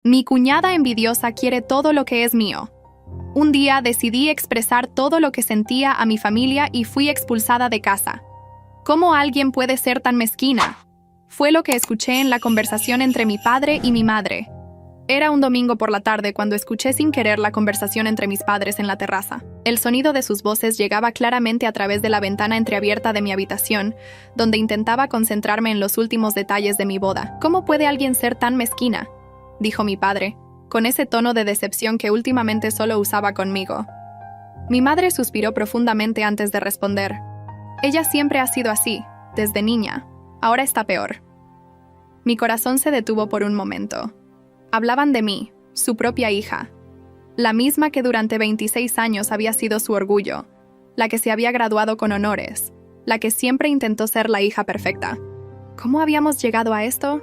Mi cuñada envidiosa quiere todo lo que es mío. Un día decidí expresar todo lo que sentía a mi familia y fui expulsada de casa. ¿Cómo alguien puede ser tan mezquina? Fue lo que escuché en la conversación entre mi padre y mi madre. Era un domingo por la tarde cuando escuché sin querer la conversación entre mis padres en la terraza. El sonido de sus voces llegaba claramente a través de la ventana entreabierta de mi habitación, donde intentaba concentrarme en los últimos detalles de mi boda. ¿Cómo puede alguien ser tan mezquina?, dijo mi padre, con ese tono de decepción que últimamente solo usaba conmigo. Mi madre suspiró profundamente antes de responder. Ella siempre ha sido así, desde niña. Ahora está peor. Mi corazón se detuvo por un momento. Hablaban de mí, su propia hija. La misma que durante 26 años había sido su orgullo, la que se había graduado con honores, la que siempre intentó ser la hija perfecta. ¿Cómo habíamos llegado a esto?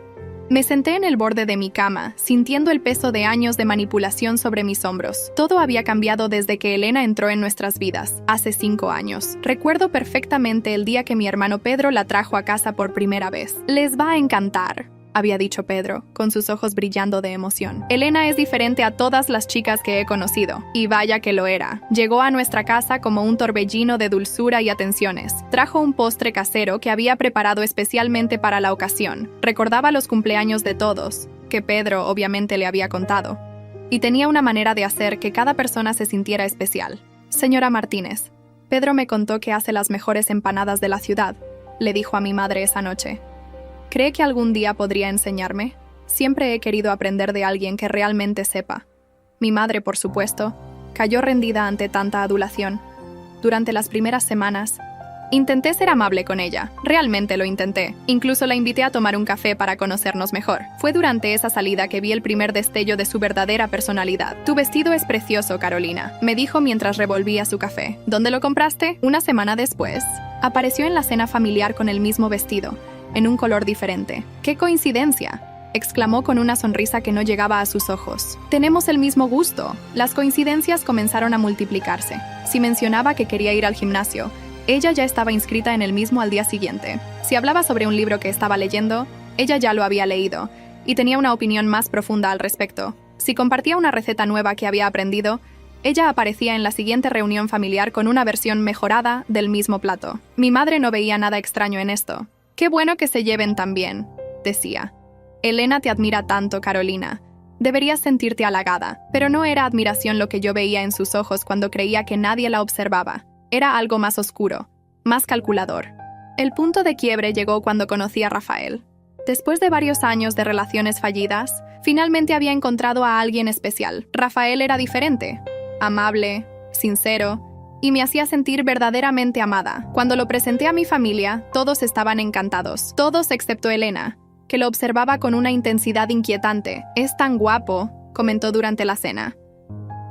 Me senté en el borde de mi cama, sintiendo el peso de años de manipulación sobre mis hombros. Todo había cambiado desde que Elena entró en nuestras vidas, hace 5 años. Recuerdo perfectamente el día que mi hermano Pedro la trajo a casa por primera vez. «Les va a encantar», había dicho Pedro, con sus ojos brillando de emoción. Elena es diferente a todas las chicas que he conocido, y vaya que lo era. Llegó a nuestra casa como un torbellino de dulzura y atenciones. Trajo un postre casero que había preparado especialmente para la ocasión. Recordaba los cumpleaños de todos, que Pedro obviamente le había contado. Y tenía una manera de hacer que cada persona se sintiera especial. «Señora Martínez, Pedro me contó que hace las mejores empanadas de la ciudad», le dijo a mi madre esa noche. ¿Cree que algún día podría enseñarme? Siempre he querido aprender de alguien que realmente sepa. Mi madre, por supuesto, cayó rendida ante tanta adulación. Durante las primeras semanas, intenté ser amable con ella. Realmente lo intenté. Incluso la invité a tomar un café para conocernos mejor. Fue durante esa salida que vi el primer destello de su verdadera personalidad. «Tu vestido es precioso, Carolina», me dijo mientras revolvía su café. «¿Dónde lo compraste?» Una semana después, apareció en la cena familiar con el mismo vestido, en un color diferente. «¡Qué coincidencia!», exclamó con una sonrisa que no llegaba a sus ojos. «Tenemos el mismo gusto». Las coincidencias comenzaron a multiplicarse. Si mencionaba que quería ir al gimnasio, ella ya estaba inscrita en el mismo al día siguiente. Si hablaba sobre un libro que estaba leyendo, ella ya lo había leído, y tenía una opinión más profunda al respecto. Si compartía una receta nueva que había aprendido, ella aparecía en la siguiente reunión familiar con una versión mejorada del mismo plato. Mi madre no veía nada extraño en esto. «Qué bueno que se lleven tan bien», decía. «Elena te admira tanto, Carolina. Deberías sentirte halagada». Pero no era admiración lo que yo veía en sus ojos cuando creía que nadie la observaba. Era algo más oscuro, más calculador. El punto de quiebre llegó cuando conocí a Rafael. Después de varios años de relaciones fallidas, finalmente había encontrado a alguien especial. Rafael era diferente, amable, sincero, y me hacía sentir verdaderamente amada. Cuando lo presenté a mi familia, todos estaban encantados. Todos excepto Elena, que lo observaba con una intensidad inquietante. «Es tan guapo», comentó durante la cena.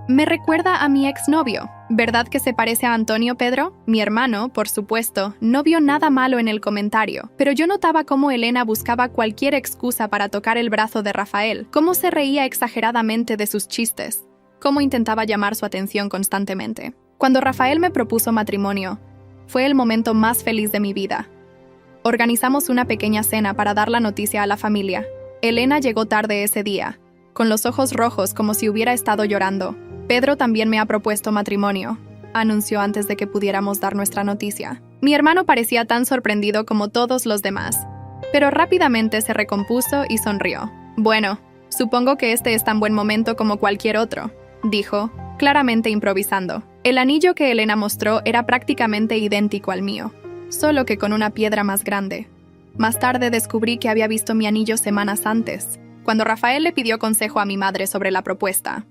«Me recuerda a mi exnovio. ¿Verdad que se parece a Antonio, Pedro?» Mi hermano, por supuesto, no vio nada malo en el comentario, pero yo notaba cómo Elena buscaba cualquier excusa para tocar el brazo de Rafael, cómo se reía exageradamente de sus chistes, cómo intentaba llamar su atención constantemente. Cuando Rafael me propuso matrimonio, fue el momento más feliz de mi vida. Organizamos una pequeña cena para dar la noticia a la familia. Elena llegó tarde ese día, con los ojos rojos como si hubiera estado llorando. «Pedro también me ha propuesto matrimonio», anunció antes de que pudiéramos dar nuestra noticia. Mi hermano parecía tan sorprendido como todos los demás, pero rápidamente se recompuso y sonrió. «Bueno, supongo que este es tan buen momento como cualquier otro», dijo, claramente improvisando. El anillo que Elena mostró era prácticamente idéntico al mío, solo que con una piedra más grande. Más tarde descubrí que había visto mi anillo semanas antes, cuando Rafael le pidió consejo a mi madre sobre la propuesta.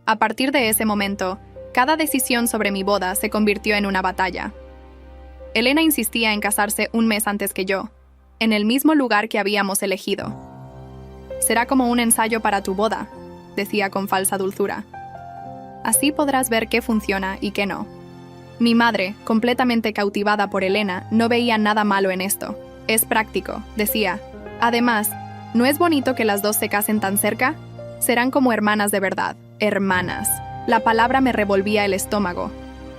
A partir de ese momento, cada decisión sobre mi boda se convirtió en una batalla. Elena insistía en casarse un mes antes que yo, en el mismo lugar que habíamos elegido. «Será como un ensayo para tu boda», decía con falsa dulzura. «Así podrás ver qué funciona y qué no». Mi madre, completamente cautivada por Elena, no veía nada malo en esto. «Es práctico», decía. «Además, ¿no es bonito que las dos se casen tan cerca? Serán como hermanas de verdad». Hermanas. La palabra me revolvía el estómago.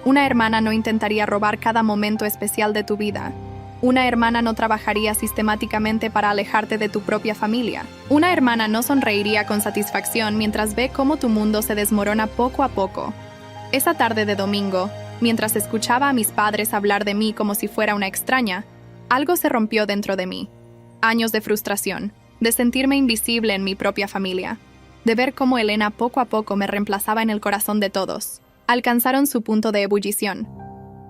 Una hermana no intentaría robar cada momento especial de tu vida. Una hermana no trabajaría sistemáticamente para alejarte de tu propia familia. Una hermana no sonreiría con satisfacción mientras ve cómo tu mundo se desmorona poco a poco. Esa tarde de domingo, mientras escuchaba a mis padres hablar de mí como si fuera una extraña, algo se rompió dentro de mí. Años de frustración, de sentirme invisible en mi propia familia, de ver cómo Elena poco a poco me reemplazaba en el corazón de todos, alcanzaron su punto de ebullición.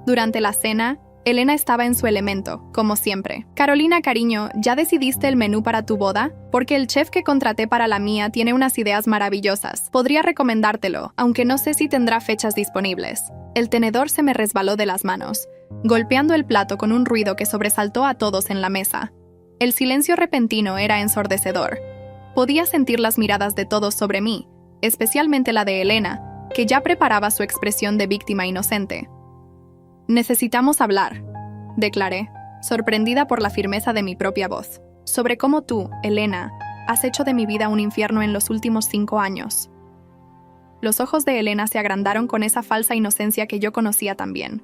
Durante la cena, Elena estaba en su elemento, como siempre. Carolina, cariño, ¿ya decidiste el menú para tu boda? Porque el chef que contraté para la mía tiene unas ideas maravillosas. Podría recomendártelo, aunque no sé si tendrá fechas disponibles. El tenedor se me resbaló de las manos, golpeando el plato con un ruido que sobresaltó a todos en la mesa. El silencio repentino era ensordecedor. Podía sentir las miradas de todos sobre mí, especialmente la de Elena, que ya preparaba su expresión de víctima inocente. «Necesitamos hablar», declaré, sorprendida por la firmeza de mi propia voz, sobre cómo tú, Elena, has hecho de mi vida un infierno en los últimos 5 años. Los ojos de Elena se agrandaron con esa falsa inocencia que yo conocía también.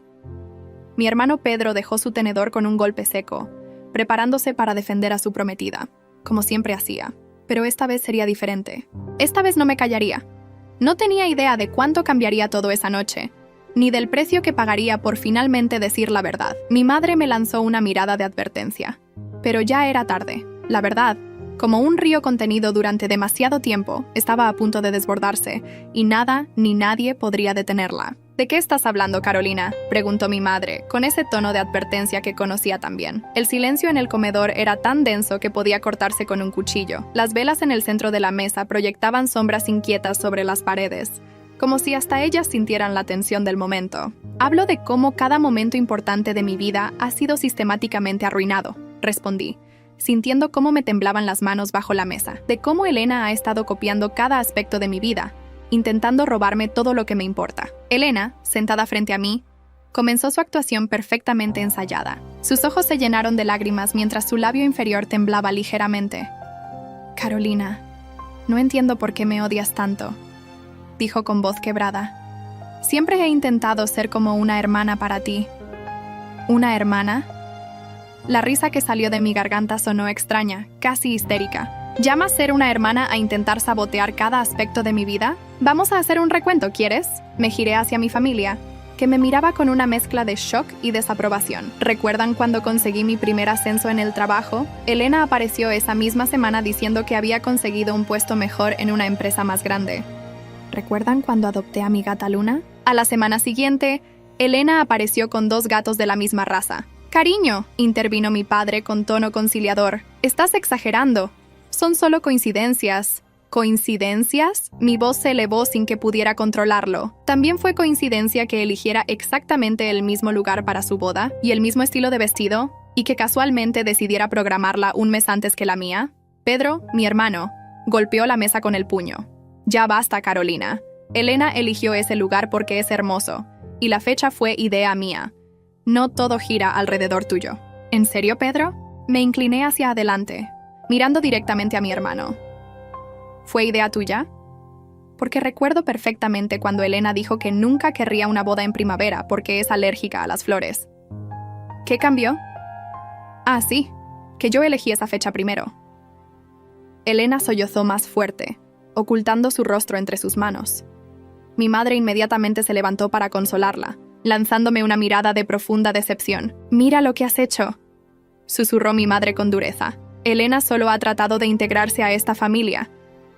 Mi hermano Pedro dejó su tenedor con un golpe seco, preparándose para defender a su prometida, como siempre hacía. Pero esta vez sería diferente. Esta vez no me callaría. No tenía idea de cuánto cambiaría todo esa noche, ni del precio que pagaría por finalmente decir la verdad. Mi madre me lanzó una mirada de advertencia. Pero ya era tarde. La verdad, como un río contenido durante demasiado tiempo, estaba a punto de desbordarse, y nada ni nadie podría detenerla. ¿De qué estás hablando, Carolina?, preguntó mi madre, con ese tono de advertencia que conocía también. El silencio en el comedor era tan denso que podía cortarse con un cuchillo. Las velas en el centro de la mesa proyectaban sombras inquietas sobre las paredes, como si hasta ellas sintieran la tensión del momento. Hablo de cómo cada momento importante de mi vida ha sido sistemáticamente arruinado, respondí, sintiendo cómo me temblaban las manos bajo la mesa, de cómo Elena ha estado copiando cada aspecto de mi vida, intentando robarme todo lo que me importa. Elena, sentada frente a mí, comenzó su actuación perfectamente ensayada. Sus ojos se llenaron de lágrimas mientras su labio inferior temblaba ligeramente. «Carolina, no entiendo por qué me odias tanto», dijo con voz quebrada. «Siempre he intentado ser como una hermana para ti». «¿Una hermana?». La risa que salió de mi garganta sonó extraña, casi histérica. ¿Llamas ser una hermana a intentar sabotear cada aspecto de mi vida? Vamos a hacer un recuento, ¿quieres? Me giré hacia mi familia, que me miraba con una mezcla de shock y desaprobación. ¿Recuerdan cuando conseguí mi primer ascenso en el trabajo? Elena apareció esa misma semana diciendo que había conseguido un puesto mejor en una empresa más grande. ¿Recuerdan cuando adopté a mi gata Luna? A la semana siguiente, Elena apareció con 2 gatos de la misma raza. «Cariño», intervino mi padre con tono conciliador, «estás exagerando. Son solo coincidencias». ¿Coincidencias? Mi voz se elevó sin que pudiera controlarlo. También fue coincidencia que eligiera exactamente el mismo lugar para su boda y el mismo estilo de vestido, y que casualmente decidiera programarla un mes antes que la mía. Pedro, mi hermano, golpeó la mesa con el puño. «Ya basta, Carolina. Elena eligió ese lugar porque es hermoso, y la fecha fue idea mía. No todo gira alrededor tuyo». «¿En serio, Pedro?». Me incliné hacia adelante, mirando directamente a mi hermano. «¿Fue idea tuya?». Porque recuerdo perfectamente cuando Elena dijo que nunca querría una boda en primavera porque es alérgica a las flores. ¿Qué cambió? Ah, sí, que yo elegí esa fecha primero. Elena sollozó más fuerte, ocultando su rostro entre sus manos. Mi madre inmediatamente se levantó para consolarla, lanzándome una mirada de profunda decepción. «Mira lo que has hecho», susurró mi madre con dureza. «Elena solo ha tratado de integrarse a esta familia,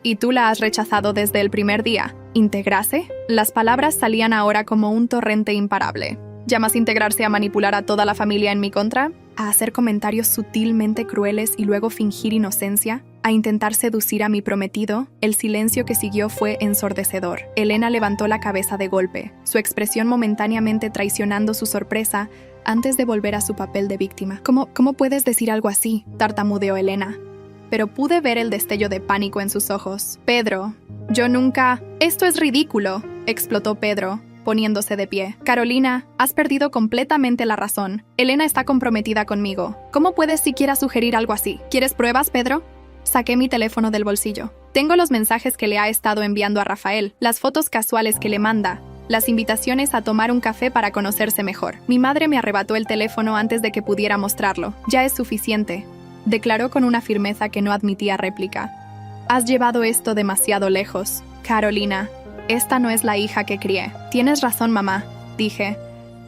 y tú la has rechazado desde el primer día». ¿Integrarse? Las palabras salían ahora como un torrente imparable. ¿Llamas integrarse a manipular a toda la familia en mi contra? ¿A hacer comentarios sutilmente crueles y luego fingir inocencia? ¿A intentar seducir a mi prometido? El silencio que siguió fue ensordecedor. Elena levantó la cabeza de golpe, su expresión momentáneamente traicionando su sorpresa antes de volver a su papel de víctima. ¿Cómo puedes decir algo así?, tartamudeó Elena. Pero pude ver el destello de pánico en sus ojos. «Pedro, yo nunca...». «Esto es ridículo», explotó Pedro, poniéndose de pie. «Carolina, has perdido completamente la razón. Elena está comprometida conmigo. ¿Cómo puedes siquiera sugerir algo así? ¿Quieres pruebas, Pedro?». Saqué mi teléfono del bolsillo. Tengo los mensajes que le ha estado enviando a Rafael, las fotos casuales que le manda, las invitaciones a tomar un café para conocerse mejor. Mi madre me arrebató el teléfono antes de que pudiera mostrarlo. Ya es suficiente, declaró con una firmeza que no admitía réplica. Has llevado esto demasiado lejos. Carolina, esta no es la hija que crié. Tienes razón, mamá, dije,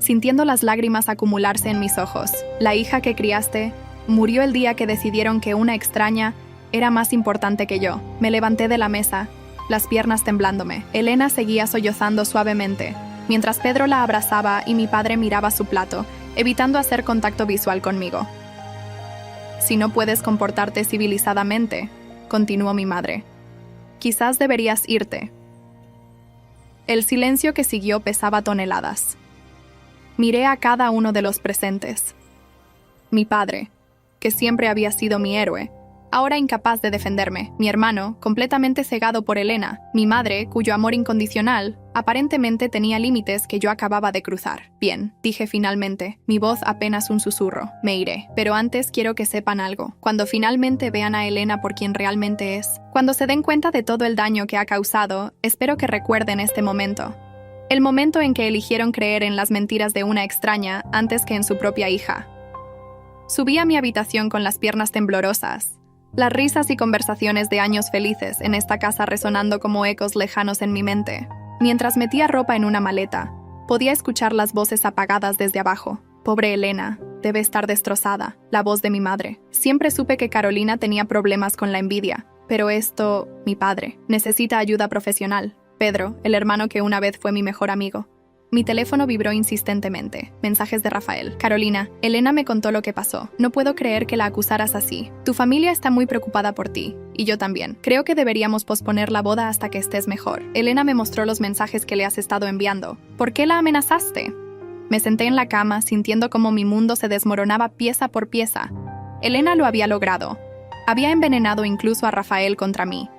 sintiendo las lágrimas acumularse en mis ojos. La hija que criaste murió el día que decidieron que una extraña era más importante que yo. Me levanté de la mesa, las piernas temblándome. Elena seguía sollozando suavemente, mientras Pedro la abrazaba y mi padre miraba su plato, evitando hacer contacto visual conmigo. Si no puedes comportarte civilizadamente, continuó mi madre, quizás deberías irte. El silencio que siguió pesaba toneladas. Miré a cada uno de los presentes. Mi padre, que siempre había sido mi héroe, ahora incapaz de defenderme. Mi hermano, completamente cegado por Elena. Mi madre, cuyo amor incondicional aparentemente tenía límites que yo acababa de cruzar. Bien, dije finalmente, mi voz apenas un susurro. Me iré, pero antes quiero que sepan algo. Cuando finalmente vean a Elena por quien realmente es, cuando se den cuenta de todo el daño que ha causado, espero que recuerden este momento. El momento en que eligieron creer en las mentiras de una extraña antes que en su propia hija. Subí a mi habitación con las piernas temblorosas. Las risas y conversaciones de años felices en esta casa resonando como ecos lejanos en mi mente. Mientras metía ropa en una maleta, podía escuchar las voces apagadas desde abajo. Pobre Elena, debe estar destrozada. La voz de mi madre. Siempre supe que Carolina tenía problemas con la envidia, pero esto, mi padre, necesita ayuda profesional. Pedro, el hermano que una vez fue mi mejor amigo. Mi teléfono vibró insistentemente. Mensajes de Rafael. Carolina, Elena me contó lo que pasó. No puedo creer que la acusaras así. Tu familia está muy preocupada por ti. Y yo también. Creo que deberíamos posponer la boda hasta que estés mejor. Elena me mostró los mensajes que le has estado enviando. ¿Por qué la amenazaste? Me senté en la cama, sintiendo cómo mi mundo se desmoronaba pieza por pieza. Elena lo había logrado. Había envenenado incluso a Rafael contra mí.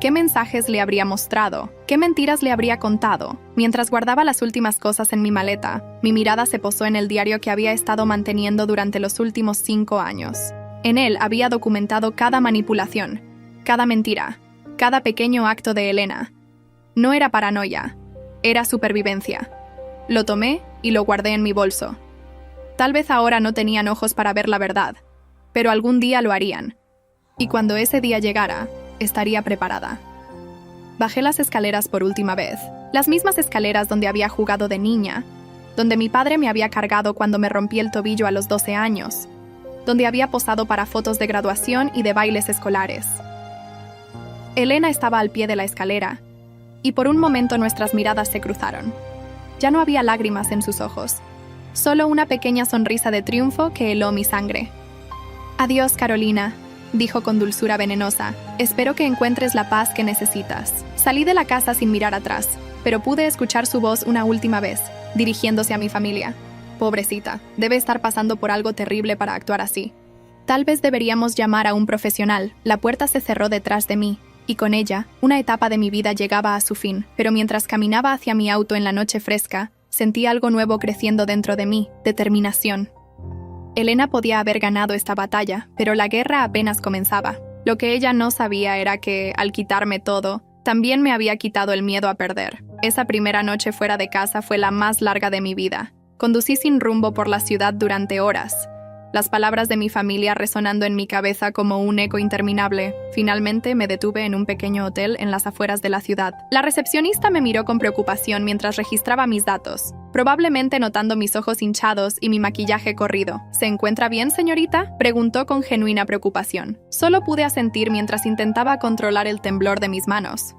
¿Qué mensajes le habría mostrado? ¿Qué mentiras le habría contado? Mientras guardaba las últimas cosas en mi maleta, mi mirada se posó en el diario que había estado manteniendo durante los últimos 5 años. En él había documentado cada manipulación, cada mentira, cada pequeño acto de Elena. No era paranoia, era supervivencia. Lo tomé y lo guardé en mi bolso. Tal vez ahora no tenían ojos para ver la verdad, pero algún día lo harían. Y cuando ese día llegara, estaría preparada. Bajé las escaleras por última vez, las mismas escaleras donde había jugado de niña, donde mi padre me había cargado cuando me rompí el tobillo a los 12 años, donde había posado para fotos de graduación y de bailes escolares. Elena estaba al pie de la escalera, y por un momento nuestras miradas se cruzaron. Ya no había lágrimas en sus ojos, solo una pequeña sonrisa de triunfo que heló mi sangre. Adiós, Carolina, dijo con dulzura venenosa. Espero que encuentres la paz que necesitas. Salí de la casa sin mirar atrás, pero pude escuchar su voz una última vez, dirigiéndose a mi familia. Pobrecita, debe estar pasando por algo terrible para actuar así. Tal vez deberíamos llamar a un profesional. La puerta se cerró detrás de mí, y con ella, una etapa de mi vida llegaba a su fin. Pero mientras caminaba hacia mi auto en la noche fresca, sentí algo nuevo creciendo dentro de mí, determinación. Elena podía haber ganado esta batalla, pero la guerra apenas comenzaba. Lo que ella no sabía era que, al quitarme todo, también me había quitado el miedo a perder. Esa primera noche fuera de casa fue la más larga de mi vida. Conducí sin rumbo por la ciudad durante horas, las palabras de mi familia resonando en mi cabeza como un eco interminable. Finalmente me detuve en un pequeño hotel en las afueras de la ciudad. La recepcionista me miró con preocupación mientras registraba mis datos, probablemente notando mis ojos hinchados y mi maquillaje corrido. ¿Se encuentra bien, señorita?, preguntó con genuina preocupación. Solo pude asentir mientras intentaba controlar el temblor de mis manos.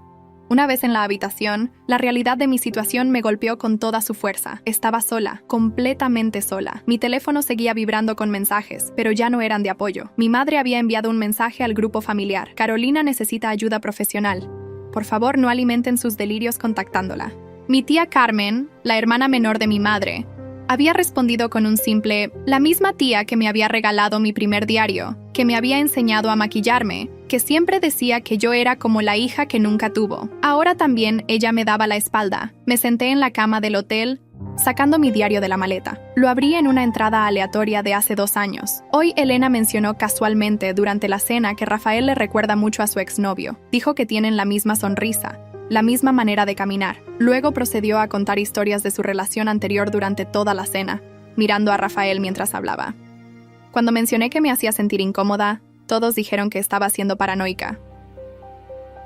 Una vez en la habitación, la realidad de mi situación me golpeó con toda su fuerza. Estaba sola, completamente sola. Mi teléfono seguía vibrando con mensajes, pero ya no eran de apoyo. Mi madre había enviado un mensaje al grupo familiar. Carolina necesita ayuda profesional. Por favor, no alimenten sus delirios contactándola. Mi tía Carmen, la hermana menor de mi madre, había respondido con un simple, la misma tía que me había regalado mi primer diario, que me había enseñado a maquillarme, que siempre decía que yo era como la hija que nunca tuvo. Ahora también ella me daba la espalda. Me senté en la cama del hotel, sacando mi diario de la maleta. Lo abrí en una entrada aleatoria de hace 2 años. Hoy Elena mencionó casualmente durante la cena que Rafael le recuerda mucho a su exnovio. Dijo que tienen la misma sonrisa, la misma manera de caminar. Luego procedió a contar historias de su relación anterior durante toda la cena, mirando a Rafael mientras hablaba. Cuando mencioné que me hacía sentir incómoda, todos dijeron que estaba siendo paranoica.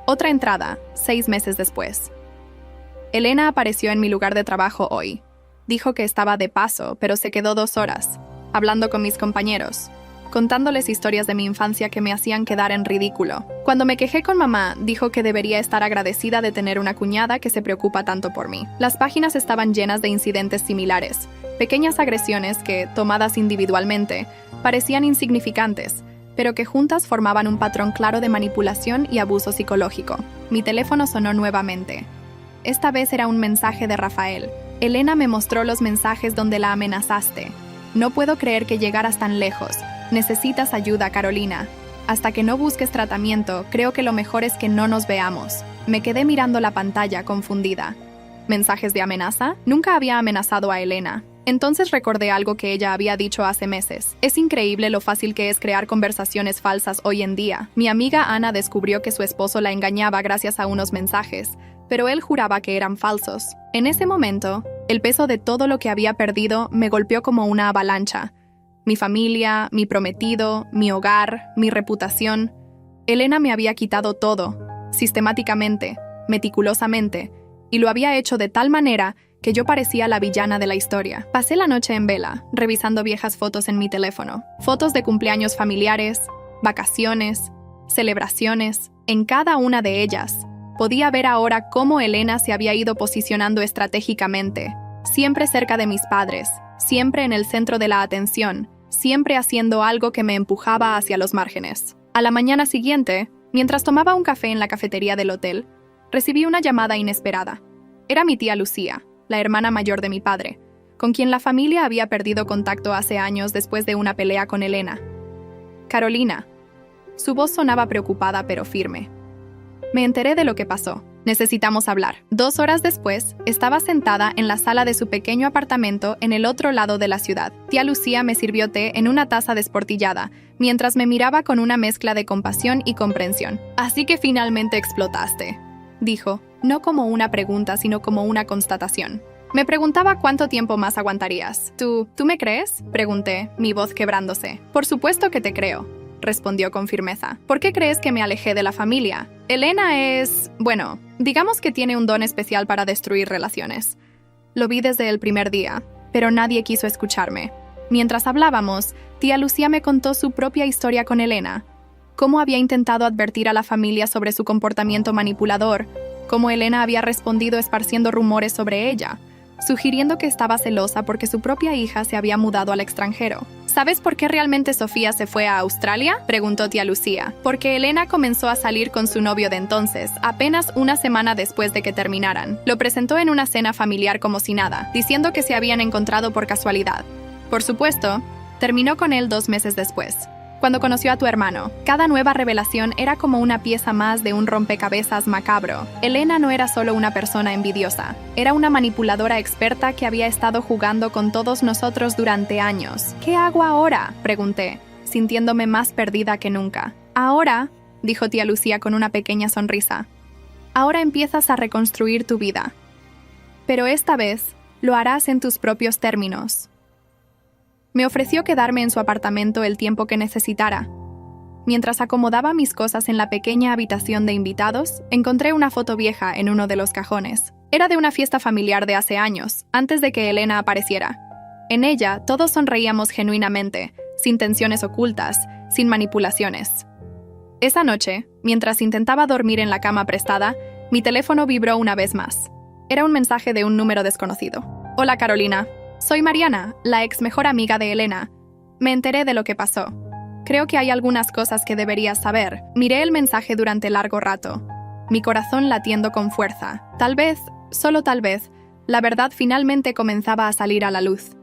Otra entrada, 6 meses después. Elena apareció en mi lugar de trabajo hoy. Dijo que estaba de paso, pero se quedó 2 horas, hablando con mis compañeros, contándoles historias de mi infancia que me hacían quedar en ridículo. Cuando me quejé con mamá, dijo que debería estar agradecida de tener una cuñada que se preocupa tanto por mí. Las páginas estaban llenas de incidentes similares, pequeñas agresiones que, tomadas individualmente, parecían insignificantes, pero que juntas formaban un patrón claro de manipulación y abuso psicológico. Mi teléfono sonó nuevamente. Esta vez era un mensaje de Rafael. Elena me mostró los mensajes donde la amenazaste. No puedo creer que llegaras tan lejos. Necesitas ayuda, Carolina. Hasta que no busques tratamiento, creo que lo mejor es que no nos veamos. Me quedé mirando la pantalla, confundida. ¿Mensajes de amenaza? Nunca había amenazado a Elena. Entonces recordé algo que ella había dicho hace meses. Es increíble lo fácil que es crear conversaciones falsas hoy en día. Mi amiga Ana descubrió que su esposo la engañaba gracias a unos mensajes, pero él juraba que eran falsos. En ese momento, el peso de todo lo que había perdido me golpeó como una avalancha. Mi familia, mi prometido, mi hogar, mi reputación. Elena me había quitado todo, sistemáticamente, meticulosamente, y lo había hecho de tal manera que yo parecía la villana de la historia. Pasé la noche en vela, revisando viejas fotos en mi teléfono. Fotos de cumpleaños familiares, vacaciones, celebraciones. En cada una de ellas, podía ver ahora cómo Elena se había ido posicionando estratégicamente, siempre cerca de mis padres, siempre en el centro de la atención, siempre haciendo algo que me empujaba hacia los márgenes. A la mañana siguiente, mientras tomaba un café en la cafetería del hotel, recibí una llamada inesperada. Era mi tía Lucía, la hermana mayor de mi padre, con quien la familia había perdido contacto hace años después de una pelea con Elena. Carolina. Su voz sonaba preocupada pero firme. Me enteré de lo que pasó. Necesitamos hablar. 2 horas después, estaba sentada en la sala de su pequeño apartamento en el otro lado de la ciudad. Tía Lucía me sirvió té en una taza desportillada, mientras me miraba con una mezcla de compasión y comprensión. Así que finalmente explotaste, dijo, no como una pregunta, sino como una constatación. Me preguntaba cuánto tiempo más aguantarías. ¿Tú me crees?, pregunté, mi voz quebrándose. Por supuesto que te creo, respondió con firmeza. ¿Por qué crees que me alejé de la familia? Elena es... bueno, digamos que tiene un don especial para destruir relaciones. Lo vi desde el primer día, pero nadie quiso escucharme. Mientras hablábamos, tía Lucía me contó su propia historia con Elena. Cómo había intentado advertir a la familia sobre su comportamiento manipulador, cómo Elena había respondido esparciendo rumores sobre ella, sugiriendo que estaba celosa porque su propia hija se había mudado al extranjero. ¿Sabes por qué realmente Sofía se fue a Australia?, preguntó tía Lucía. Porque Elena comenzó a salir con su novio de entonces, apenas una semana después de que terminaran. Lo presentó en una cena familiar como si nada, diciendo que se habían encontrado por casualidad. Por supuesto, terminó con él 2 meses después, cuando conoció a tu hermano. Cada nueva revelación era como una pieza más de un rompecabezas macabro. Elena no era solo una persona envidiosa, era una manipuladora experta que había estado jugando con todos nosotros durante años. ¿Qué hago ahora?, pregunté, sintiéndome más perdida que nunca. Ahora, dijo tía Lucía con una pequeña sonrisa, ahora empiezas a reconstruir tu vida. Pero esta vez, lo harás en tus propios términos. Me ofreció quedarme en su apartamento el tiempo que necesitara. Mientras acomodaba mis cosas en la pequeña habitación de invitados, encontré una foto vieja en uno de los cajones. Era de una fiesta familiar de hace años, antes de que Elena apareciera. En ella, todos sonreíamos genuinamente, sin tensiones ocultas, sin manipulaciones. Esa noche, mientras intentaba dormir en la cama prestada, mi teléfono vibró una vez más. Era un mensaje de un número desconocido. Hola, Carolina. Soy Mariana, la ex mejor amiga de Elena. Me enteré de lo que pasó. Creo que hay algunas cosas que deberías saber. Miré el mensaje durante largo rato, mi corazón latiendo con fuerza. Tal vez, solo tal vez, la verdad finalmente comenzaba a salir a la luz.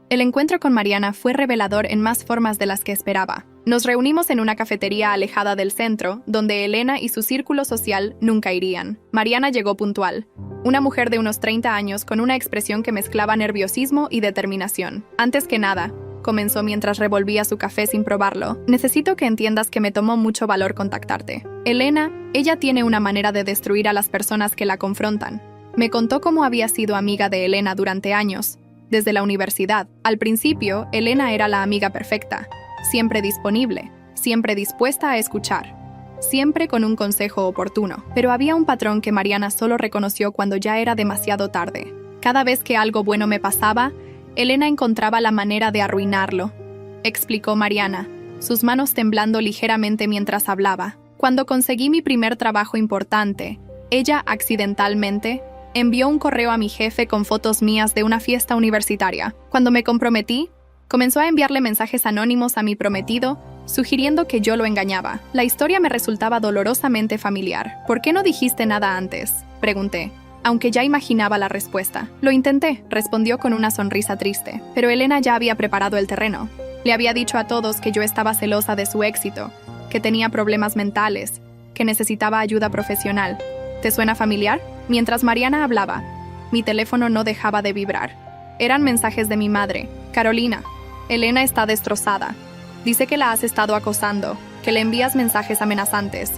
El encuentro con Mariana fue revelador en más formas de las que esperaba. Nos reunimos en una cafetería alejada del centro, donde Elena y su círculo social nunca irían. Mariana llegó puntual. Una mujer de unos 30 años con una expresión que mezclaba nerviosismo y determinación. Antes que nada, comenzó mientras revolvía su café sin probarlo. Necesito que entiendas que me tomó mucho valor contactarte. Elena, ella tiene una manera de destruir a las personas que la confrontan. Me contó cómo había sido amiga de Elena durante años, desde la universidad. Al principio, Elena era la amiga perfecta, siempre disponible, siempre dispuesta a escuchar, siempre con un consejo oportuno. Pero había un patrón que Mariana solo reconoció cuando ya era demasiado tarde. Cada vez que algo bueno me pasaba, Elena encontraba la manera de arruinarlo, explicó Mariana, sus manos temblando ligeramente mientras hablaba. Cuando conseguí mi primer trabajo importante, ella accidentalmente envió un correo a mi jefe con fotos mías de una fiesta universitaria. Cuando me comprometí, comenzó a enviarle mensajes anónimos a mi prometido, sugiriendo que yo lo engañaba. La historia me resultaba dolorosamente familiar. ¿Por qué no dijiste nada antes?, pregunté, aunque ya imaginaba la respuesta. Lo intenté, respondió con una sonrisa triste, pero Elena ya había preparado el terreno. Le había dicho a todos que yo estaba celosa de su éxito, que tenía problemas mentales, que necesitaba ayuda profesional. ¿Te suena familiar? Mientras Mariana hablaba, mi teléfono no dejaba de vibrar. Eran mensajes de mi madre. Carolina, Elena está destrozada. Dice que la has estado acosando, que le envías mensajes amenazantes.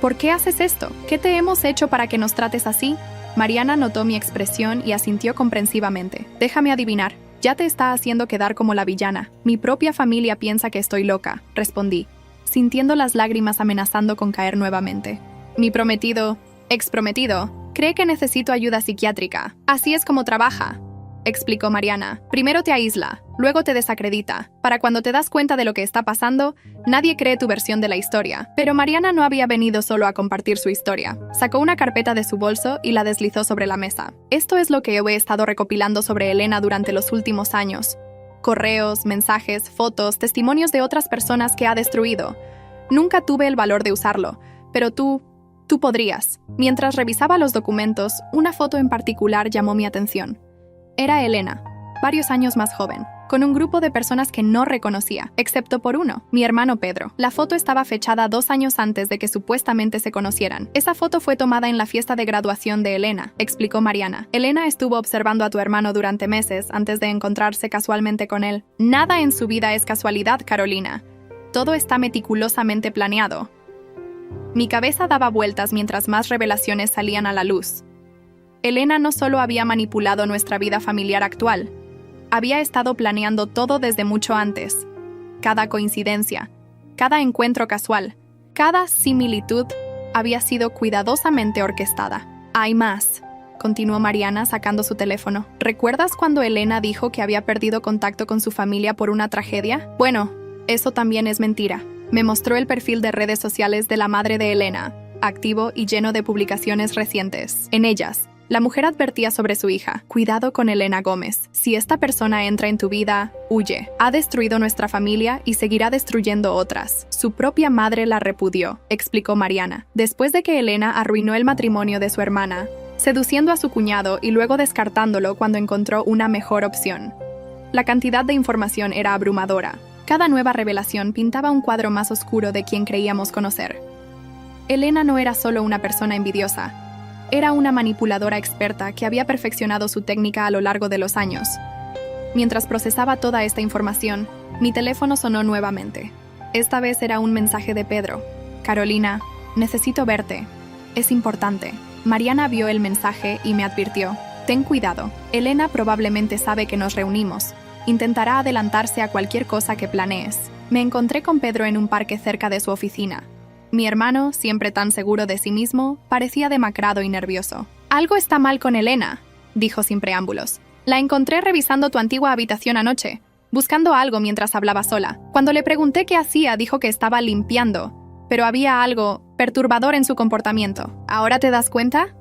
¿Por qué haces esto? ¿Qué te hemos hecho para que nos trates así? Mariana notó mi expresión y asintió comprensivamente. Déjame adivinar, ya te está haciendo quedar como la villana. Mi propia familia piensa que estoy loca, respondí, sintiendo las lágrimas amenazando con caer nuevamente. Mi prometido, exprometido, cree que necesito ayuda psiquiátrica. Así es como trabaja, explicó Mariana. Primero te aísla, luego te desacredita. Para cuando te das cuenta de lo que está pasando, nadie cree tu versión de la historia. Pero Mariana no había venido solo a compartir su historia. Sacó una carpeta de su bolso y la deslizó sobre la mesa. Esto es lo que he estado recopilando sobre Elena durante los últimos años. Correos, mensajes, fotos, testimonios de otras personas que ha destruido. Nunca tuve el valor de usarlo, pero tú podrías. Mientras revisaba los documentos, una foto en particular llamó mi atención. Era Elena, varios años más joven, con un grupo de personas que no reconocía, excepto por uno, mi hermano Pedro. La foto estaba fechada 2 años antes de que supuestamente se conocieran. Esa foto fue tomada en la fiesta de graduación de Elena, explicó Mariana. Elena estuvo observando a tu hermano durante meses antes de encontrarse casualmente con él. Nada en su vida es casualidad, Carolina. Todo está meticulosamente planeado. Mi cabeza daba vueltas mientras más revelaciones salían a la luz. Elena no solo había manipulado nuestra vida familiar actual, había estado planeando todo desde mucho antes. Cada coincidencia, cada encuentro casual, cada similitud había sido cuidadosamente orquestada. Hay más, continuó Mariana sacando su teléfono. ¿Recuerdas cuando Elena dijo que había perdido contacto con su familia por una tragedia? Bueno, eso también es mentira. Me mostró el perfil de redes sociales de la madre de Elena, activo y lleno de publicaciones recientes. En ellas, la mujer advertía sobre su hija. Cuidado con Elena Gómez. Si esta persona entra en tu vida, huye. Ha destruido nuestra familia y seguirá destruyendo otras. Su propia madre la repudió, explicó Mariana. Después de que Elena arruinó el matrimonio de su hermana, seduciendo a su cuñado y luego descartándolo cuando encontró una mejor opción. La cantidad de información era abrumadora. Cada nueva revelación pintaba un cuadro más oscuro de quien creíamos conocer. Elena no era solo una persona envidiosa. Era una manipuladora experta que había perfeccionado su técnica a lo largo de los años. Mientras procesaba toda esta información, mi teléfono sonó nuevamente. Esta vez era un mensaje de Pedro. Carolina, necesito verte. Es importante. Mariana vio el mensaje y me advirtió. Ten cuidado. Elena probablemente sabe que nos reunimos. Intentará adelantarse a cualquier cosa que planees. Me encontré con Pedro en un parque cerca de su oficina. Mi hermano, siempre tan seguro de sí mismo, parecía demacrado y nervioso. «Algo está mal con Elena», dijo sin preámbulos. «La encontré revisando tu antigua habitación anoche, buscando algo mientras hablaba sola. Cuando le pregunté qué hacía, dijo que estaba limpiando, pero había algo perturbador en su comportamiento. ¿Ahora te das cuenta?»,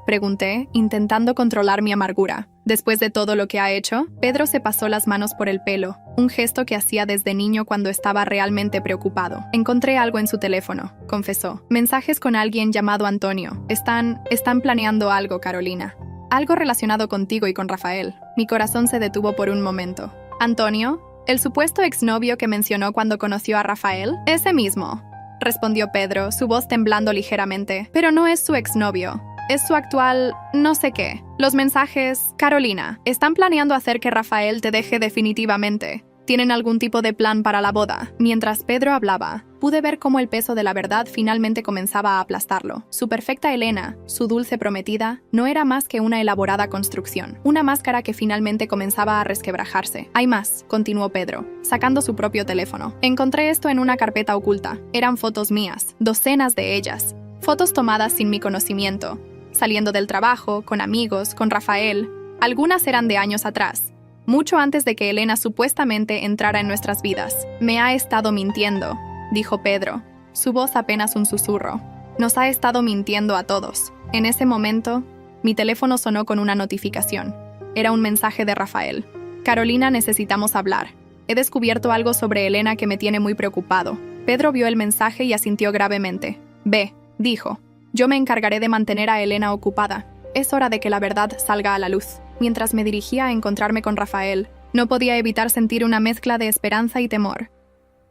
pregunté, intentando controlar mi amargura. Después de todo lo que ha hecho, Pedro se pasó las manos por el pelo, un gesto que hacía desde niño cuando estaba realmente preocupado. Encontré algo en su teléfono, confesó. Mensajes con alguien llamado Antonio. Están planeando algo, Carolina. Algo relacionado contigo y con Rafael. Mi corazón se detuvo por un momento. ¿Antonio? ¿El supuesto exnovio que mencionó cuando conoció a Rafael? Ese mismo, respondió Pedro, su voz temblando ligeramente. Pero no es su exnovio. Es su actual no sé qué. Los mensajes, Carolina, están planeando hacer que Rafael te deje definitivamente. ¿Tienen algún tipo de plan para la boda? Mientras Pedro hablaba, pude ver cómo el peso de la verdad finalmente comenzaba a aplastarlo. Su perfecta Elena, su dulce prometida, no era más que una elaborada construcción. Una máscara que finalmente comenzaba a resquebrajarse. Hay más, continuó Pedro, sacando su propio teléfono. Encontré esto en una carpeta oculta. Eran fotos mías, docenas de ellas. Fotos tomadas sin mi conocimiento. Saliendo del trabajo, con amigos, con Rafael. Algunas eran de años atrás. Mucho antes de que Elena supuestamente entrara en nuestras vidas. Me ha estado mintiendo, dijo Pedro, su voz apenas un susurro. Nos ha estado mintiendo a todos. En ese momento, mi teléfono sonó con una notificación. Era un mensaje de Rafael. Carolina, necesitamos hablar. He descubierto algo sobre Elena que me tiene muy preocupado. Pedro vio el mensaje y asintió gravemente. Ve, dijo. Yo me encargaré de mantener a Elena ocupada. Es hora de que la verdad salga a la luz. Mientras me dirigía a encontrarme con Rafael, no podía evitar sentir una mezcla de esperanza y temor.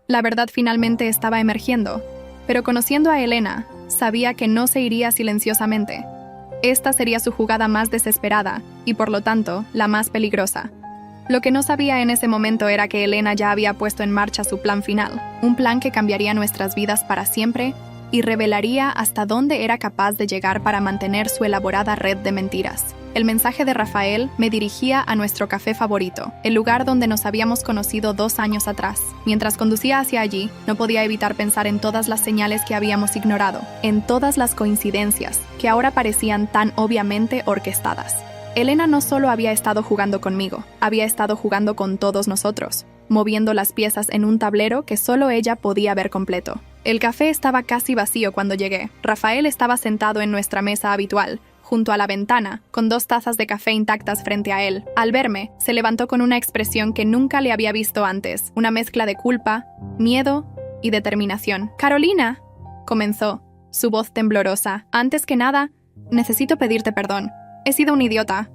La verdad finalmente estaba emergiendo, pero conociendo a Elena, sabía que no se iría silenciosamente. Esta sería su jugada más desesperada y, por lo tanto, la más peligrosa. Lo que no sabía en ese momento era que Elena ya había puesto en marcha su plan final, un plan que cambiaría nuestras vidas para siempre y revelaría hasta dónde era capaz de llegar para mantener su elaborada red de mentiras. El mensaje de Rafael me dirigía a nuestro café favorito, el lugar donde nos habíamos conocido 2 años atrás. Mientras conducía hacia allí, no podía evitar pensar en todas las señales que habíamos ignorado, en todas las coincidencias que ahora parecían tan obviamente orquestadas. Elena no solo había estado jugando conmigo, había estado jugando con todos nosotros, moviendo las piezas en un tablero que solo ella podía ver completo. El café estaba casi vacío cuando llegué. Rafael estaba sentado en nuestra mesa habitual, junto a la ventana, con 2 tazas de café intactas frente a él. Al verme, se levantó con una expresión que nunca le había visto antes, una mezcla de culpa, miedo y determinación. «Carolina», comenzó, su voz temblorosa. «Antes que nada, necesito pedirte perdón. He sido un idiota».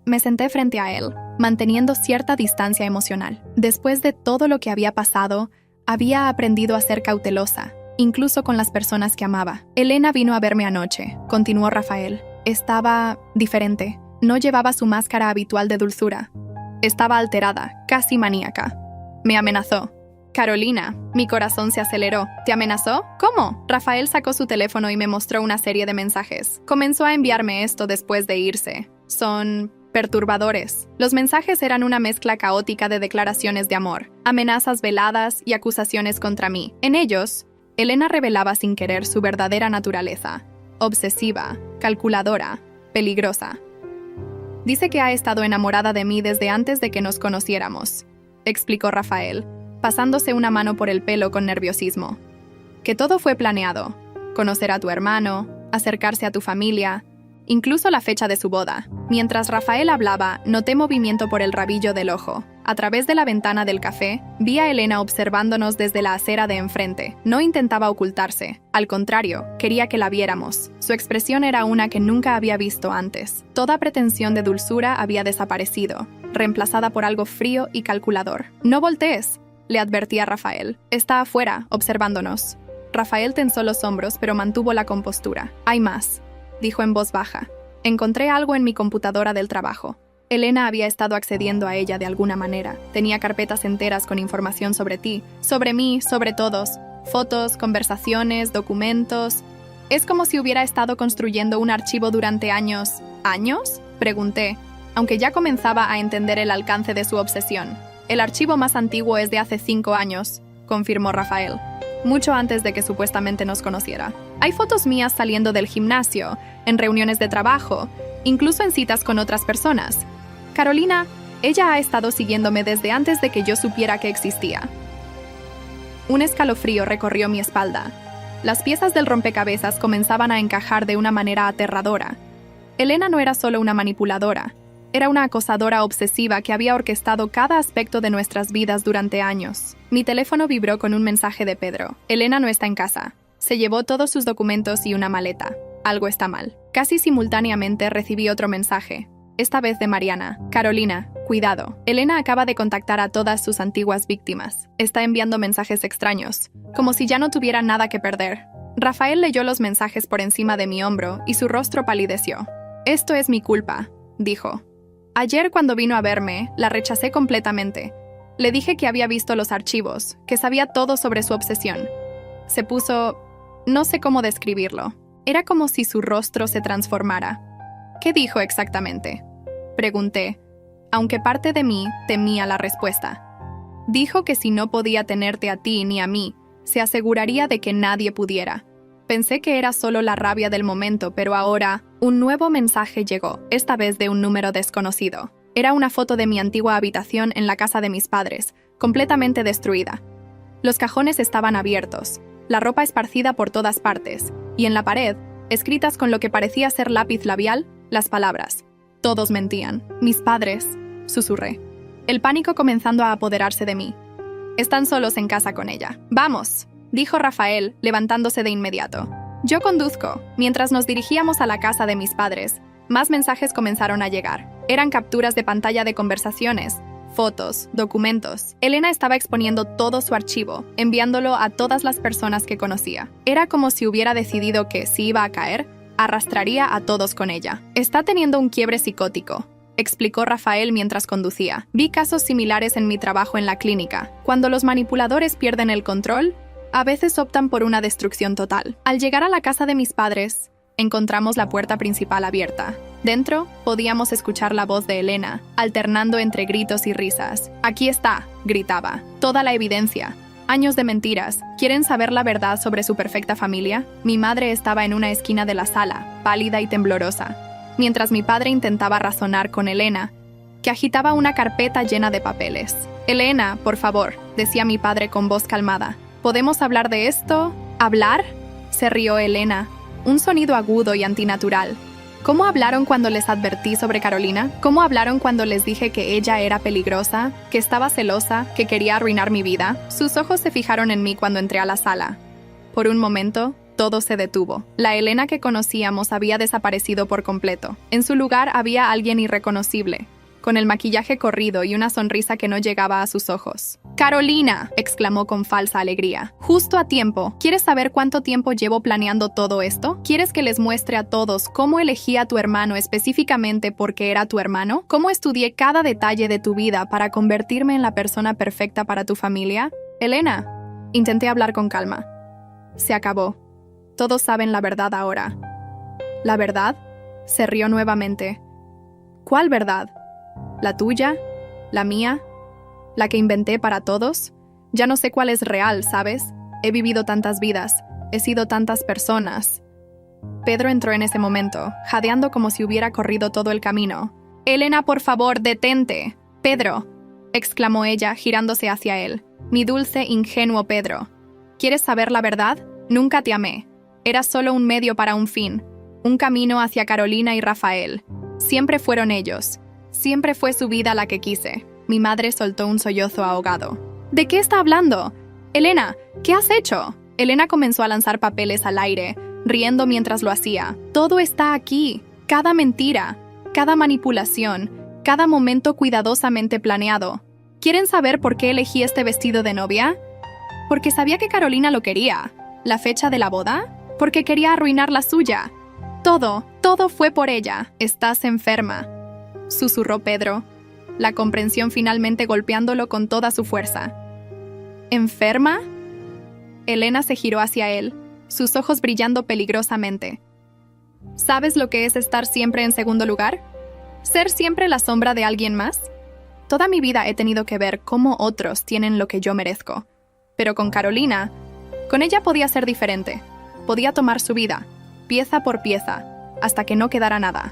Me senté frente a él, manteniendo cierta distancia emocional. Después de todo lo que había pasado, había aprendido a ser cautelosa, incluso con las personas que amaba. Elena vino a verme anoche, continuó Rafael. Estaba diferente. No llevaba su máscara habitual de dulzura. Estaba alterada, casi maníaca. Me amenazó. «Carolina», mi corazón se aceleró. «¿Te amenazó? ¿Cómo?» Rafael sacó su teléfono y me mostró una serie de mensajes. Comenzó a enviarme esto después de irse. Son perturbadores. Los mensajes eran una mezcla caótica de declaraciones de amor, amenazas veladas y acusaciones contra mí. En ellos, Elena revelaba sin querer su verdadera naturaleza: obsesiva, calculadora, peligrosa. Dice que ha estado enamorada de mí desde antes de que nos conociéramos, explicó Rafael, pasándose una mano por el pelo con nerviosismo. Que todo fue planeado: conocer a tu hermano, acercarse a tu familia, incluso la fecha de su boda. Mientras Rafael hablaba, noté movimiento por el rabillo del ojo. A través de la ventana del café, vi a Elena observándonos desde la acera de enfrente. No intentaba ocultarse. Al contrario, quería que la viéramos. Su expresión era una que nunca había visto antes. Toda pretensión de dulzura había desaparecido, reemplazada por algo frío y calculador. «No voltees», le advertí a Rafael. «Está afuera, observándonos». Rafael tensó los hombros, pero mantuvo la compostura. «Hay más», dijo en voz baja. «Encontré algo en mi computadora del trabajo». Elena había estado accediendo a ella de alguna manera. Tenía carpetas enteras con información sobre ti, sobre mí, sobre todos. Fotos, conversaciones, documentos. Es como si hubiera estado construyendo un archivo durante años. ¿Años?, pregunté, aunque ya comenzaba a entender el alcance de su obsesión. «El archivo más antiguo es de hace 5 años», confirmó Rafael. «Mucho antes de que supuestamente nos conociera. Hay fotos mías saliendo del gimnasio, en reuniones de trabajo, incluso en citas con otras personas. Carolina, ella ha estado siguiéndome desde antes de que yo supiera que existía». Un escalofrío recorrió mi espalda. Las piezas del rompecabezas comenzaban a encajar de una manera aterradora. Elena no era solo una manipuladora, era una acosadora obsesiva que había orquestado cada aspecto de nuestras vidas durante años. Mi teléfono vibró con un mensaje de Pedro. «Elena no está en casa. Se llevó todos sus documentos y una maleta. Algo está mal». Casi simultáneamente recibí otro mensaje, esta vez de Mariana. «Carolina, cuidado. Elena acaba de contactar a todas sus antiguas víctimas. Está enviando mensajes extraños, como si ya no tuviera nada que perder». Rafael leyó los mensajes por encima de mi hombro y su rostro palideció. «Esto es mi culpa», dijo. «Ayer cuando vino a verme, la rechacé completamente. Le dije que había visto los archivos, que sabía todo sobre su obsesión. Se puso... no sé cómo describirlo. Era como si su rostro se transformara. ¿Qué dijo exactamente?, pregunté, aunque parte de mí temía la respuesta. Dijo que si no podía tenerte a ti ni a mí, se aseguraría de que nadie pudiera. Pensé que era solo la rabia del momento, pero ahora un nuevo mensaje llegó, esta vez de un número desconocido. Era una foto de mi antigua habitación en la casa de mis padres, completamente destruida. Los cajones estaban abiertos, la ropa esparcida por todas partes, y en la pared, escritas con lo que parecía ser lápiz labial, las palabras. Todos mentían. Mis padres, susurré. El pánico comenzando a apoderarse de mí. Están solos en casa con ella. ¡Vamos!, dijo Rafael, levantándose de inmediato. Yo conduzco. Mientras nos dirigíamos a la casa de mis padres, más mensajes comenzaron a llegar. Eran capturas de pantalla de conversaciones, fotos, documentos. Elena estaba exponiendo todo su archivo, enviándolo a todas las personas que conocía. Era como si hubiera decidido que, si iba a caer, arrastraría a todos con ella. Está teniendo un quiebre psicótico, explicó Rafael mientras conducía. Vi casos similares en mi trabajo en la clínica. Cuando los manipuladores pierden el control, a veces optan por una destrucción total. Al llegar a la casa de mis padres, encontramos la puerta principal abierta. Dentro, podíamos escuchar la voz de Elena, alternando entre gritos y risas. «Aquí está», gritaba. «Toda la evidencia. Años de mentiras. ¿Quieren saber la verdad sobre su perfecta familia?» Mi madre estaba en una esquina de la sala, pálida y temblorosa, mientras mi padre intentaba razonar con Elena, que agitaba una carpeta llena de papeles. «Elena, por favor», decía mi padre con voz calmada. «¿Podemos hablar de esto?» «¿Hablar?», se rió Elena, un sonido agudo y antinatural. ¿Cómo hablaron cuando les advertí sobre Carolina? ¿Cómo hablaron cuando les dije que ella era peligrosa, que estaba celosa, que quería arruinar mi vida? Sus ojos se fijaron en mí cuando entré a la sala. Por un momento, todo se detuvo. La Elena que conocíamos había desaparecido por completo. En su lugar había alguien irreconocible, con el maquillaje corrido y una sonrisa que no llegaba a sus ojos. «¡Carolina!», exclamó con falsa alegría. «Justo a tiempo. ¿Quieres saber cuánto tiempo llevo planeando todo esto? ¿Quieres que les muestre a todos cómo elegí a tu hermano específicamente porque era tu hermano? ¿Cómo estudié cada detalle de tu vida para convertirme en la persona perfecta para tu familia?» «Elena», intenté hablar con calma. «Se acabó. Todos saben la verdad ahora». «¿La verdad?», se rió nuevamente. «¿Cuál verdad? ¿La tuya? ¿La mía? ¿La que inventé para todos? Ya no sé cuál es real, ¿sabes? He vivido tantas vidas, he sido tantas personas». Pedro entró en ese momento, jadeando como si hubiera corrido todo el camino. «Elena, por favor, detente». «Pedro», exclamó ella, girándose hacia él. «Mi dulce, ingenuo Pedro. ¿Quieres saber la verdad? Nunca te amé. Era solo un medio para un fin, un camino hacia Carolina y Rafael. Siempre fueron ellos. Siempre fue su vida la que quise». Mi madre soltó un sollozo ahogado. «¿De qué está hablando? Elena, ¿qué has hecho?» Elena comenzó a lanzar papeles al aire, riendo mientras lo hacía. «Todo está aquí. Cada mentira, cada manipulación, cada momento cuidadosamente planeado. ¿Quieren saber por qué elegí este vestido de novia? Porque sabía que Carolina lo quería. ¿La fecha de la boda? Porque quería arruinar la suya. Todo fue por ella. Estás enferma», susurró Pedro, la comprensión finalmente golpeándolo con toda su fuerza. «¿Enferma?». Elena se giró hacia él, sus ojos brillando peligrosamente. «¿Sabes lo que es estar siempre en segundo lugar? ¿Ser siempre la sombra de alguien más? Toda mi vida he tenido que ver cómo otros tienen lo que yo merezco. Pero con Carolina, con ella podía ser diferente. Podía tomar su vida, pieza por pieza, hasta que no quedara nada».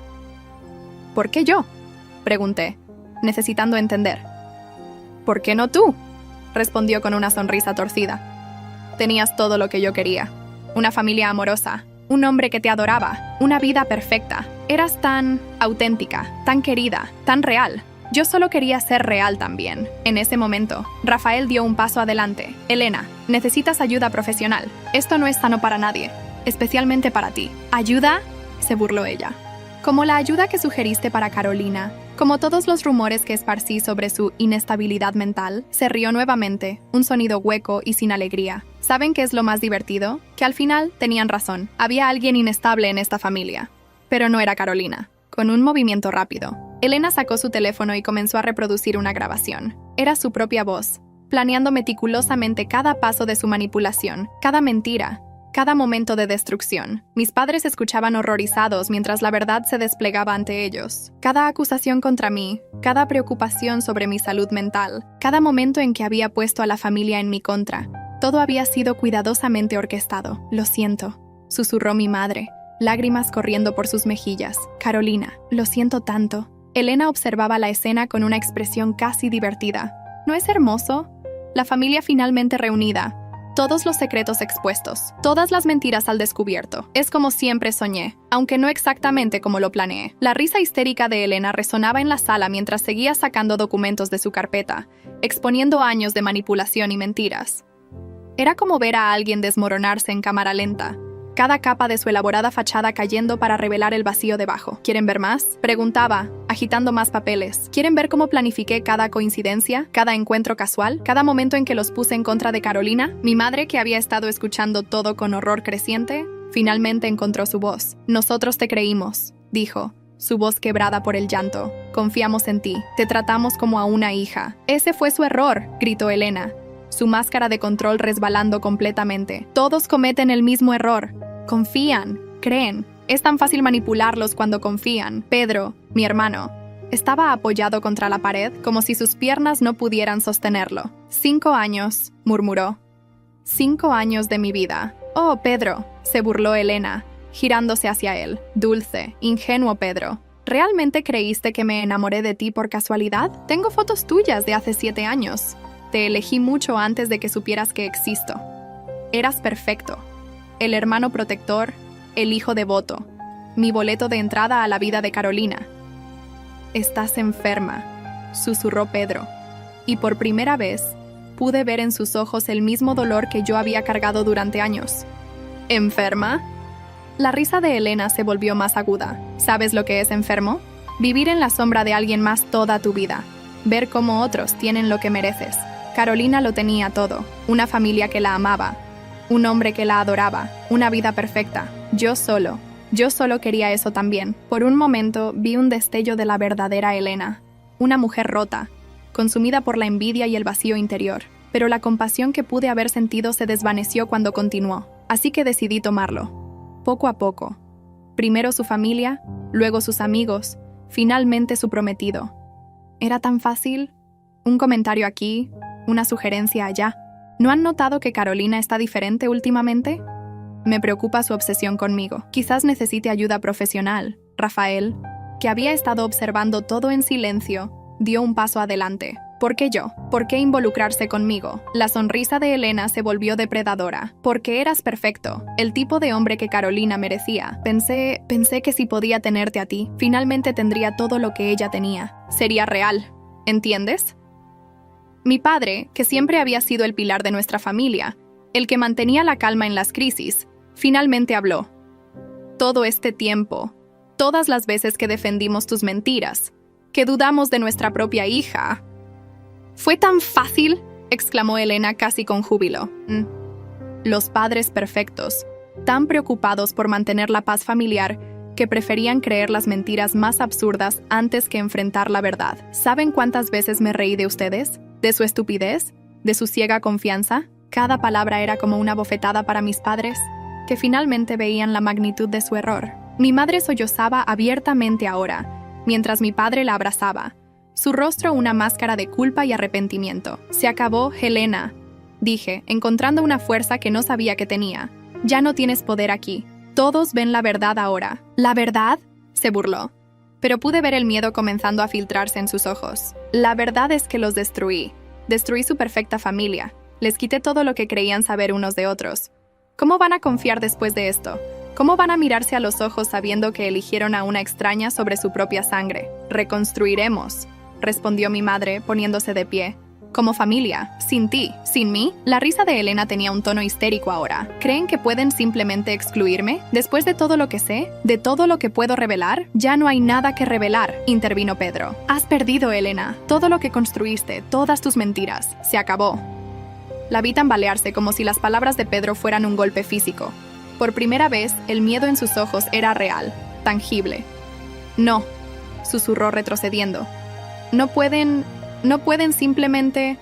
«¿Por qué yo?», pregunté, necesitando entender. «¿Por qué no tú?», respondió con una sonrisa torcida. «Tenías todo lo que yo quería. Una familia amorosa, un hombre que te adoraba, una vida perfecta. Eras tan auténtica, tan querida, tan real. Yo solo quería ser real también». En ese momento, Rafael dio un paso adelante. «Elena, necesitas ayuda profesional. Esto no es sano para nadie, especialmente para ti». «¿Ayuda?», se burló ella. «Como la ayuda que sugeriste para Carolina, como todos los rumores que esparcí sobre su inestabilidad mental». Se rió nuevamente, un sonido hueco y sin alegría. ¿Saben qué es lo más divertido? Que al final tenían razón. Había alguien inestable en esta familia. Pero no era Carolina. Con un movimiento rápido, Elena sacó su teléfono y comenzó a reproducir una grabación. Era su propia voz, planeando meticulosamente cada paso de su manipulación, cada mentira, cada momento de destrucción. Mis padres escuchaban horrorizados mientras la verdad se desplegaba ante ellos. Cada acusación contra mí, cada preocupación sobre mi salud mental, cada momento en que había puesto a la familia en mi contra, todo había sido cuidadosamente orquestado. Lo siento, susurró mi madre, lágrimas corriendo por sus mejillas. Carolina, lo siento tanto. Elena observaba la escena con una expresión casi divertida. ¿No es hermoso? La familia finalmente reunida. Todos los secretos expuestos, todas las mentiras al descubierto. Es como siempre soñé, aunque no exactamente como lo planeé. La risa histérica de Elena resonaba en la sala mientras seguía sacando documentos de su carpeta, exponiendo años de manipulación y mentiras. Era como ver a alguien desmoronarse en cámara lenta, cada capa de su elaborada fachada cayendo para revelar el vacío debajo. ¿Quieren ver más?, preguntaba, agitando más papeles. ¿Quieren ver cómo planifiqué cada coincidencia, cada encuentro casual, cada momento en que los puse en contra de Carolina? Mi madre, que había estado escuchando todo con horror creciente, finalmente encontró su voz. Nosotros te creímos, dijo, su voz quebrada por el llanto. Confiamos en ti, te tratamos como a una hija. Ese fue su error, gritó Elena, su máscara de control resbalando completamente. Todos cometen el mismo error. Confían, creen. Es tan fácil manipularlos cuando confían. Pedro, mi hermano, estaba apoyado contra la pared como si sus piernas no pudieran sostenerlo. 5 años, murmuró. 5 años de mi vida. Oh, Pedro, se burló Elena, girándose hacia él. Dulce, ingenuo Pedro. ¿Realmente creíste que me enamoré de ti por casualidad? Tengo fotos tuyas de hace 7 años. Te elegí mucho antes de que supieras que existo. Eras perfecto. El hermano protector, el hijo devoto, mi boleto de entrada a la vida de Carolina. Estás enferma, susurró Pedro, y por primera vez pude ver en sus ojos el mismo dolor que yo había cargado durante años. ¿Enferma? La risa de Elena se volvió más aguda. ¿Sabes lo que es enfermo? Vivir en la sombra de alguien más toda tu vida. Ver cómo otros tienen lo que mereces. Carolina lo tenía todo, una familia que la amaba, un hombre que la adoraba, una vida perfecta. Yo solo quería eso también. Por un momento vi un destello de la verdadera Elena, una mujer rota, consumida por la envidia y el vacío interior. Pero la compasión que pude haber sentido se desvaneció cuando continuó, así que decidí tomarlo. Poco a poco. Primero su familia, luego sus amigos, finalmente su prometido. ¿Era tan fácil? Un comentario aquí, una sugerencia allá. ¿No han notado que Carolina está diferente últimamente? Me preocupa su obsesión conmigo. Quizás necesite ayuda profesional. Rafael, que había estado observando todo en silencio, dio un paso adelante. ¿Por qué yo? ¿Por qué involucrarse conmigo? La sonrisa de Elena se volvió depredadora. Porque eras perfecto, el tipo de hombre que Carolina merecía. Pensé que si podía tenerte a ti, finalmente tendría todo lo que ella tenía. Sería real. ¿Entiendes? Mi padre, que siempre había sido el pilar de nuestra familia, el que mantenía la calma en las crisis, finalmente habló. Todo este tiempo, todas las veces que defendimos tus mentiras, que dudamos de nuestra propia hija. ¿Fue tan fácil?, exclamó Elena casi con júbilo. Los padres perfectos, tan preocupados por mantener la paz familiar, que preferían creer las mentiras más absurdas antes que enfrentar la verdad. ¿Saben cuántas veces me reí de ustedes? ¿De su estupidez? ¿De su ciega confianza? Cada palabra era como una bofetada para mis padres, que finalmente veían la magnitud de su error. Mi madre sollozaba abiertamente ahora, mientras mi padre la abrazaba, su rostro una máscara de culpa y arrepentimiento. Se acabó, Helena, dije, encontrando una fuerza que no sabía que tenía. Ya no tienes poder aquí. Todos ven la verdad ahora. ¿La verdad?, se burló. Pero pude ver el miedo comenzando a filtrarse en sus ojos. La verdad es que los destruí. Destruí su perfecta familia. Les quité todo lo que creían saber unos de otros. ¿Cómo van a confiar después de esto? ¿Cómo van a mirarse a los ojos sabiendo que eligieron a una extraña sobre su propia sangre? Reconstruiremos, respondió mi madre, poniéndose de pie. Como familia, sin ti, sin mí. La risa de Elena tenía un tono histérico ahora. ¿Creen que pueden simplemente excluirme? Después de todo lo que sé, de todo lo que puedo revelar, ya no hay nada que revelar, intervino Pedro. Has perdido, Elena. Todo lo que construiste, todas tus mentiras. Se acabó. La vi tambalearse como si las palabras de Pedro fueran un golpe físico. Por primera vez, el miedo en sus ojos era real, tangible. No, susurró retrocediendo. No pueden simplemente...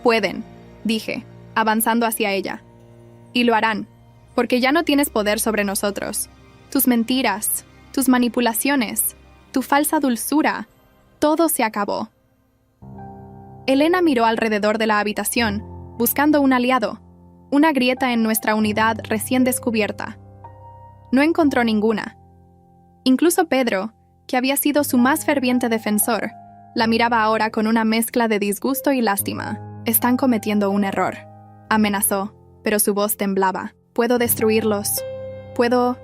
Pueden, dije, avanzando hacia ella. Y lo harán, porque ya no tienes poder sobre nosotros. Tus mentiras, tus manipulaciones, tu falsa dulzura, todo se acabó. Elena miró alrededor de la habitación, buscando un aliado, una grieta en nuestra unidad recién descubierta. No encontró ninguna. Incluso Pedro, que había sido su más ferviente defensor, la miraba ahora con una mezcla de disgusto y lástima. Están cometiendo un error, amenazó, pero su voz temblaba. Puedo destruirlos. Puedo...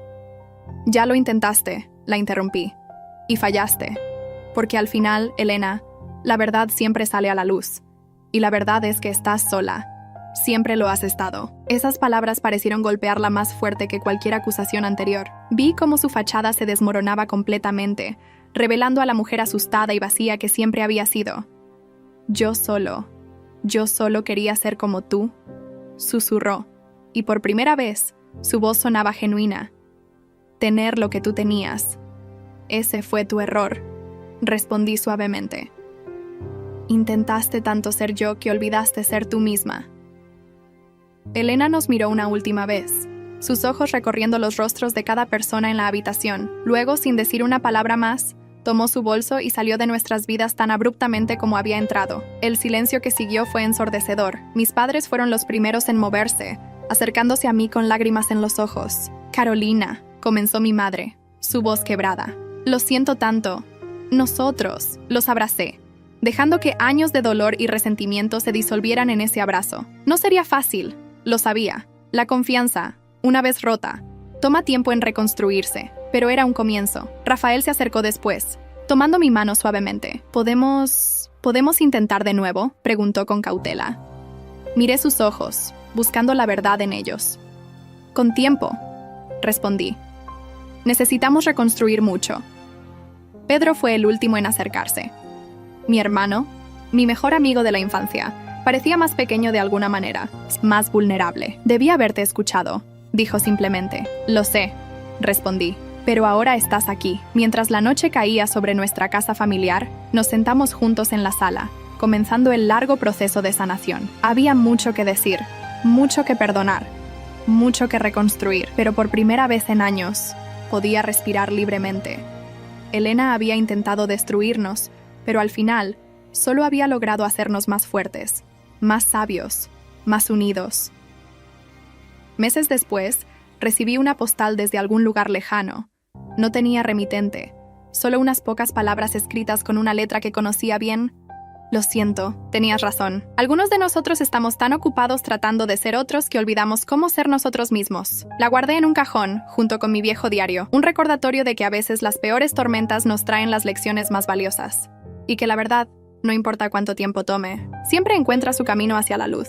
Ya lo intentaste, la interrumpí. Y fallaste. Porque al final, Elena, la verdad siempre sale a la luz. Y la verdad es que estás sola. Siempre lo has estado. Esas palabras parecieron golpearla más fuerte que cualquier acusación anterior. Vi cómo su fachada se desmoronaba completamente, revelando a la mujer asustada y vacía que siempre había sido. Yo solo quería ser como tú, susurró, y por primera vez, su voz sonaba genuina. Tener lo que tú tenías. Ese fue tu error, respondí suavemente. Intentaste tanto ser yo que olvidaste ser tú misma. Elena nos miró una última vez, sus ojos recorriendo los rostros de cada persona en la habitación. Luego, sin decir una palabra más, tomó su bolso y salió de nuestras vidas tan abruptamente como había entrado. El silencio que siguió fue ensordecedor. Mis padres fueron los primeros en moverse, acercándose a mí con lágrimas en los ojos. Carolina, comenzó mi madre, su voz quebrada. Lo siento tanto. Nosotros, los abracé, dejando que años de dolor y resentimiento se disolvieran en ese abrazo. No sería fácil, lo sabía. La confianza, una vez rota, toma tiempo en reconstruirse, pero era un comienzo. Rafael se acercó después, tomando mi mano suavemente. ¿Podemos intentar de nuevo?, preguntó con cautela. Miré sus ojos, buscando la verdad en ellos. Con tiempo, respondí. Necesitamos reconstruir mucho. Pedro fue el último en acercarse. Mi hermano, mi mejor amigo de la infancia, parecía más pequeño de alguna manera, más vulnerable. Debí haberte escuchado, dijo simplemente. Lo sé, respondí. Pero ahora estás aquí. Mientras la noche caía sobre nuestra casa familiar, nos sentamos juntos en la sala, comenzando el largo proceso de sanación. Había mucho que decir, mucho que perdonar, mucho que reconstruir, pero por primera vez en años, podía respirar libremente. Elena había intentado destruirnos, pero al final, solo había logrado hacernos más fuertes, más sabios, más unidos. Meses después, recibí una postal desde algún lugar lejano. No tenía remitente, solo unas pocas palabras escritas con una letra que conocía bien. Lo siento, tenías razón. Algunos de nosotros estamos tan ocupados tratando de ser otros que olvidamos cómo ser nosotros mismos. La guardé en un cajón, junto con mi viejo diario, un recordatorio de que a veces las peores tormentas nos traen las lecciones más valiosas. Y que la verdad, no importa cuánto tiempo tome, siempre encuentra su camino hacia la luz.